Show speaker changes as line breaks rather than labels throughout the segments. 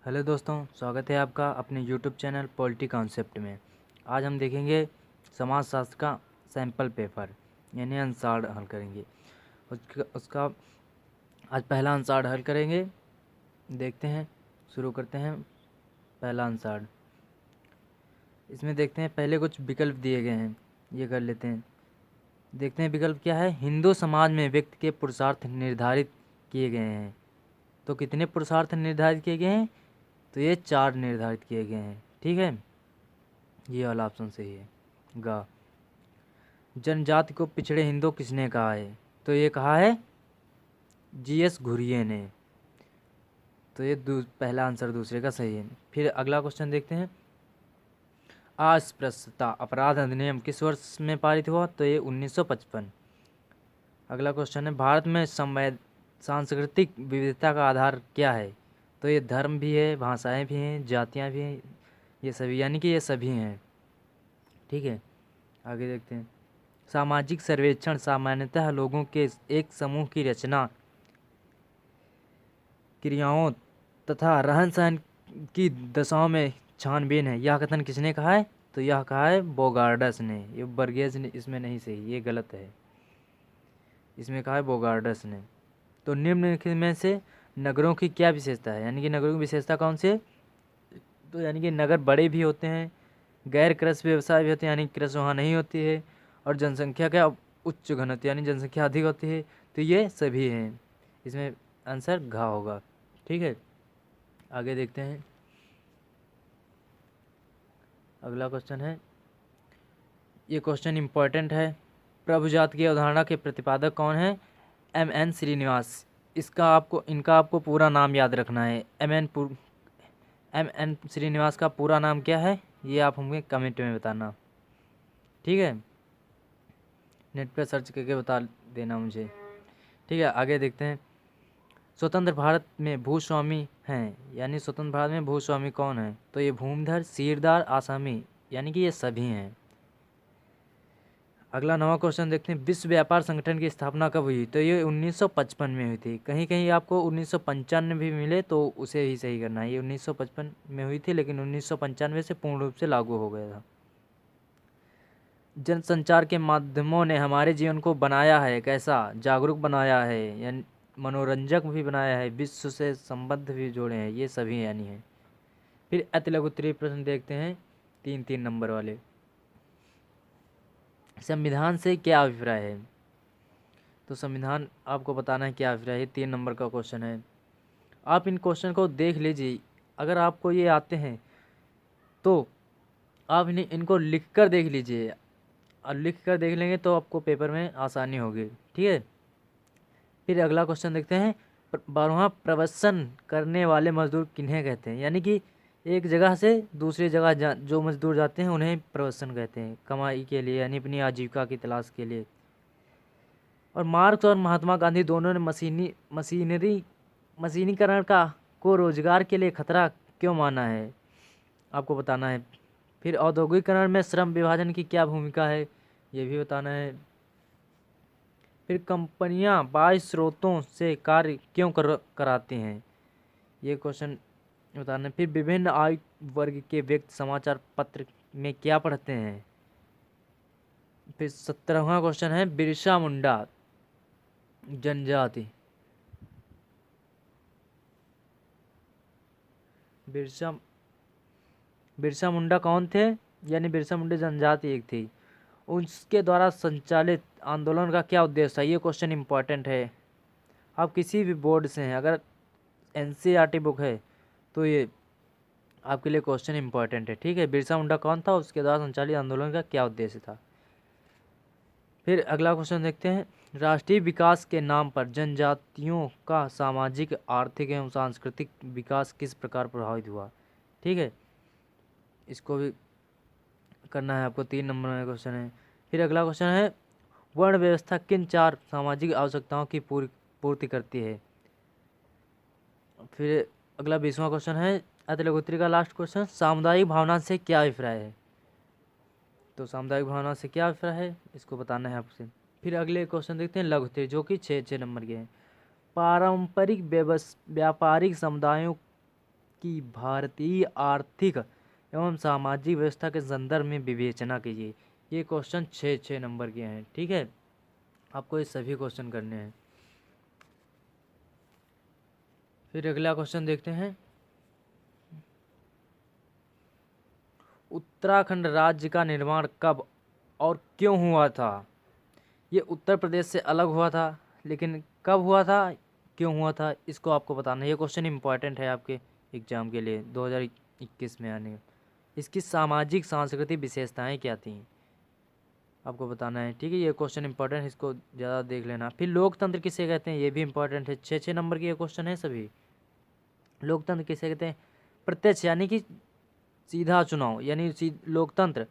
Hello दोस्तों, स्वागत है आपका अपने यूट्यूब चैनल पॉलिटी कॉन्सेप्ट में। आज हम देखेंगे समाजशास्त्र का सैंपल पेपर यानी आंसर हल करेंगे। उसका आज पहला आंसर हल करेंगे। देखते हैं, शुरू करते हैं पहला आंसर। इसमें देखते हैं, पहले कुछ विकल्प दिए गए हैं, ये कर लेते हैं। देखते हैं विकल्प क्या है। हिंदू समाज में व्यक्ति के पुरुषार्थ निर्धारित किए गए हैं। तो कितने पुरुषार्थ निर्धारित किए गए हैं? तो ये 4 निर्धारित किए गए हैं। ठीक है, ये वाला ऑप्शन सही है। गा। जनजाति को पिछड़े हिंदू किसने कहा है? तो ये कहा है जीएस घुरिये ने। तो ये पहला आंसर दूसरे का सही है। फिर अगला क्वेश्चन देखते हैं। अस्पृश्यता अपराध अधिनियम किस वर्ष में पारित हुआ? तो ये 1955। अगला क्वेश्चन है, भारत में सांस्कृतिक विविधता का आधार क्या है? तो ये धर्म भी है, भाषाएं भी हैं, जातियां भी हैं, ये सभी, यानी कि ये सभी हैं। ठीक है, आगे देखते हैं। सामाजिक सर्वेक्षण सामान्यतः लोगों के एक समूह की रचना, क्रियाओं तथा रहन सहन की दशाओं में छानबीन है। यह कथन किसने कहा है? तो यह कहा है बोगार्डस ने। ये बर्गेस ने इसमें नहीं सही, ये गलत है। इसमें कहा है बोगार्डस ने। तो निम्नलिखित में से नगरों की क्या विशेषता है? यानी कि नगरों की विशेषता कौन सी है? तो यानी कि नगर बड़े भी होते हैं, गैर कृषि व्यवसाय भी होते हैं, यानी कृषि वहाँ नहीं होती है, और जनसंख्या क्या उच्च घनत्व यानी जनसंख्या अधिक होती है। तो ये सभी हैं। इसमें आंसर घा होगा। ठीक है, आगे देखते हैं। अगला क्वेश्चन है, ये क्वेश्चन इम्पोर्टेंट है। प्रभुजात की अवधारणा के प्रतिपादक कौन है? एम.एन. श्रीनिवास। इनका आपको पूरा नाम याद रखना है। एम.एन. श्रीनिवास का पूरा नाम क्या है? ये आप हमें कमेंट में बताना। ठीक है, नेट पे सर्च करके बता देना मुझे। ठीक है, आगे देखते हैं। स्वतंत्र भारत में भूस्वामी हैं, यानी स्वतंत्र भारत में भूस्वामी कौन है? तो ये भूमिधर, सीरदार, आसामी, यानी कि ये सभी हैं। अगला नवा क्वेश्चन देखते हैं। विश्व व्यापार संगठन की स्थापना कब हुई? तो ये 1955 में हुई थी। कहीं कहीं आपको 1995 भी मिले तो उसे ही सही करना है। ये 1955 में हुई थी, लेकिन 1995 से पूर्ण रूप से लागू हो गया था। जनसंचार के माध्यमों ने हमारे जीवन को बनाया है कैसा? जागरूक बनाया है, यानी मनोरंजक भी बनाया है, विश्व से संबद्ध भी जोड़े हैं, ये सभी यानी है। फिर अति लघु उत्तरीय प्रश्न देखते हैं, 3-3 नंबर वाले। संविधान से क्या अभिप्राय है? तो संविधान आपको बताना है क्या अभिप्राय है। 3 नंबर का क्वेश्चन है। आप इन क्वेश्चन को देख लीजिए, अगर आपको ये आते हैं तो आप इनको लिख कर देख लीजिए, और लिख कर देख लेंगे तो आपको पेपर में आसानी होगी। ठीक है, फिर अगला क्वेश्चन देखते हैं। 12वां प्रवसन करने वाले मजदूर किन्हें कहते हैं? यानी कि एक जगह से दूसरी जगह जो मजदूर जाते हैं उन्हें प्रवसन कहते हैं, कमाई के लिए, यानी अपनी आजीविका की तलाश के लिए। और मार्क्स और महात्मा गांधी दोनों ने मशीनीकरण का को रोजगार के लिए खतरा क्यों माना है? आपको बताना है। फिर औद्योगिकरण में श्रम विभाजन की क्या भूमिका है? ये भी बताना है। फिर कंपनियां बाह्य स्रोतों से कार्य क्यों कराती हैं? ये क्वेश्चन बताना है। फिर विभिन्न आयु वर्ग के व्यक्ति समाचार पत्र में क्या पढ़ते हैं? फिर 17वां क्वेश्चन है, बिरसा मुंडा जनजाति बिरसा मुंडा कौन थे? यानी बिरसा मुंडा जनजाति एक थी। उसके द्वारा संचालित आंदोलन का क्या उद्देश्य था? ये क्वेश्चन इंपॉर्टेंट है। आप किसी भी बोर्ड से हैं, अगर एनसीईआरटी बुक है तो ये आपके लिए क्वेश्चन इंपॉर्टेंट है। ठीक है, बिरसा मुंडा कौन था, उसके द्वारा संचालित आंदोलन का क्या उद्देश्य था। फिर अगला क्वेश्चन देखते हैं। राष्ट्रीय विकास के नाम पर जनजातियों का सामाजिक, आर्थिक एवं सांस्कृतिक विकास किस प्रकार प्रभावित हुआ? ठीक है, इसको भी करना है आपको। 3 नंबर में क्वेश्चन है। फिर अगला क्वेश्चन है, वर्ण व्यवस्था किन 4 सामाजिक आवश्यकताओं की पूर्ति करती है? फिर अगला 20वां क्वेश्चन है, अति लघु उत्तरीय का लास्ट क्वेश्चन, सामुदायिक भावना से क्या अभिप्राय है? तो सामुदायिक भावना से क्या अभिप्राय है, इसको बताना है आपसे। फिर अगले क्वेश्चन देखते हैं, लघु उत्तरीय, जो कि 6 नंबर के हैं। पारंपरिक व्यापारिक समुदायों की भारतीय आर्थिक एवं सामाजिक व्यवस्था के संदर्भ में विवेचना कीजिए। ये क्वेश्चन 6 नंबर के हैं, ठीक है। आपको ये सभी क्वेश्चन करने हैं। फिर अगला क्वेश्चन देखते हैं। उत्तराखंड राज्य का निर्माण कब और क्यों हुआ था? ये उत्तर प्रदेश से अलग हुआ था, लेकिन कब हुआ था, क्यों हुआ था, इसको आपको बताना है। ये क्वेश्चन इंपॉर्टेंट है आपके एग्जाम के लिए 2021 में आने। इसकी सामाजिक सांस्कृतिक विशेषताएं क्या थी, आपको बताना है, ठीक है। ये क्वेश्चन इंपॉर्टेंट है, इसको ज़्यादा देख लेना। फिर लोकतंत्र किसे कहते हैं, ये भी इंपॉर्टेंट है। 6 नंबर के ये क्वेश्चन है सभी। लोकतंत्र किसे कहते हैं? प्रत्यक्ष यानी कि सीधा चुनाव यानी लोकतंत्र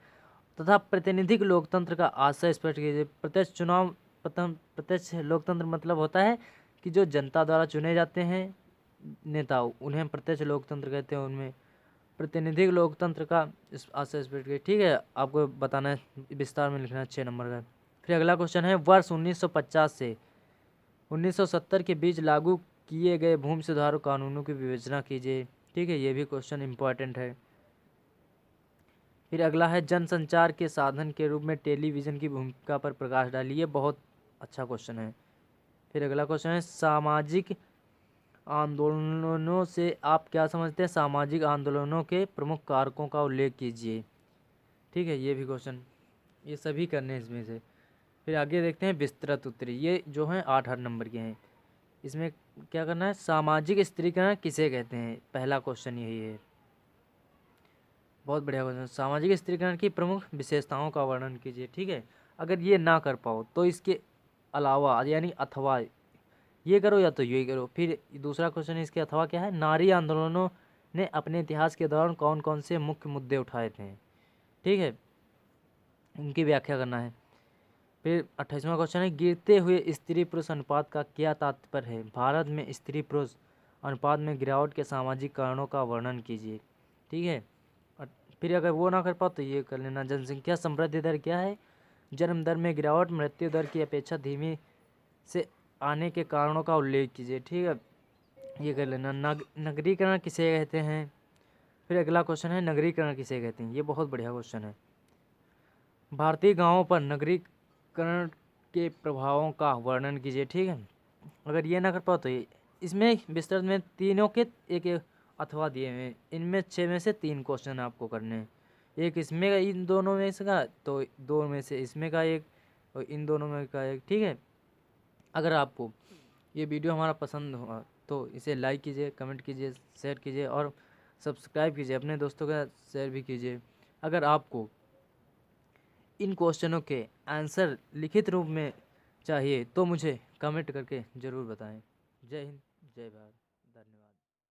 तथा प्रतिनिधिक लोकतंत्र का आशय स्पष्ट कीजिए। प्रत्यक्ष चुनाव, प्रत्यक्ष लोकतंत्र मतलब होता है कि जो जनता द्वारा चुने जाते हैं नेता, उन्हें प्रत्यक्ष लोकतंत्र कहते हैं। उनमें प्रतिनिधिक लोकतंत्र का आशय स्पष्ट कीजिए, ठीक है। आपको बताना है, विस्तार में लिखना है 6 नंबर का। फिर अगला क्वेश्चन है, वर्ष 1950 से 1970 के बीच लागू किए गए भूमि सुधार कानूनों की विवेचना कीजिए, ठीक है। ये भी क्वेश्चन इंपॉर्टेंट है। फिर अगला है, जनसंचार के साधन के रूप में टेलीविज़न की भूमिका पर प्रकाश डालिए। ये बहुत अच्छा क्वेश्चन है। फिर अगला क्वेश्चन है, सामाजिक आंदोलनों से आप क्या समझते हैं? सामाजिक आंदोलनों के प्रमुख कारकों का उल्लेख कीजिए, ठीक है। ये भी क्वेश्चन, ये सभी करने हैं इसमें से। फिर आगे देखते हैं विस्तृत उत्तरी, ये जो हैं 8 नंबर के हैं। इसमें क्या करना है, सामाजिक स्त्रीकरण किसे कहते हैं? पहला क्वेश्चन यही है, बहुत बढ़िया क्वेश्चन। सामाजिक स्त्रीकरण की प्रमुख विशेषताओं का वर्णन कीजिए, ठीक है। अगर ये ना कर पाओ तो इसके अलावा यानी अथवा ये करो या तो ये करो। फिर दूसरा क्वेश्चन इसके अथवा क्या है, नारी आंदोलनों ने अपने इतिहास के दौरान कौन कौन से मुख्य मुद्दे उठाए थे, ठीक है, उनकी व्याख्या करना है। फिर 28वां क्वेश्चन है, गिरते हुए स्त्री पुरुष अनुपात का क्या तात्पर्य है? भारत में स्त्री पुरुष अनुपात में गिरावट के सामाजिक कारणों का वर्णन कीजिए, ठीक है। फिर अगर वो ना कर पाओ तो ये कर लेना, जनसंख्या समृद्धि दर क्या है? जन्म दर में गिरावट, मृत्यु दर की अपेक्षा धीमी से आने के कारणों का उल्लेख कीजिए, ठीक है। ये कर लेना। नगरीकरण किसे कहते हैं? फिर अगला क्वेश्चन है, नगरीकरण किसे कहते हैं? ये बहुत बढ़िया क्वेश्चन है। भारतीय गांवों पर नगरीकरण के प्रभावों का वर्णन कीजिए, ठीक है। अगर ये ना कर पाओ तो ये, इसमें विस्तृत में तीनों के एक एक अथवा दिए हुए हैं। इनमें 6 में से 3 क्वेश्चन आपको करने हैं। एक इसमें का, इन दोनों में से का, तो 2 में से इसमें का एक, और इन दोनों में का एक, ठीक है। अगर आपको ये वीडियो हमारा पसंद हुआ तो इसे लाइक कीजिए, कमेंट कीजिए, शेयर कीजिए और सब्सक्राइब कीजिए, अपने दोस्तों के साथ शेयर भी कीजिए। अगर आपको इन क्वेश्चनों के आंसर लिखित रूप में चाहिए तो मुझे कमेंट करके ज़रूर बताएं। जय हिंद, जय भारत।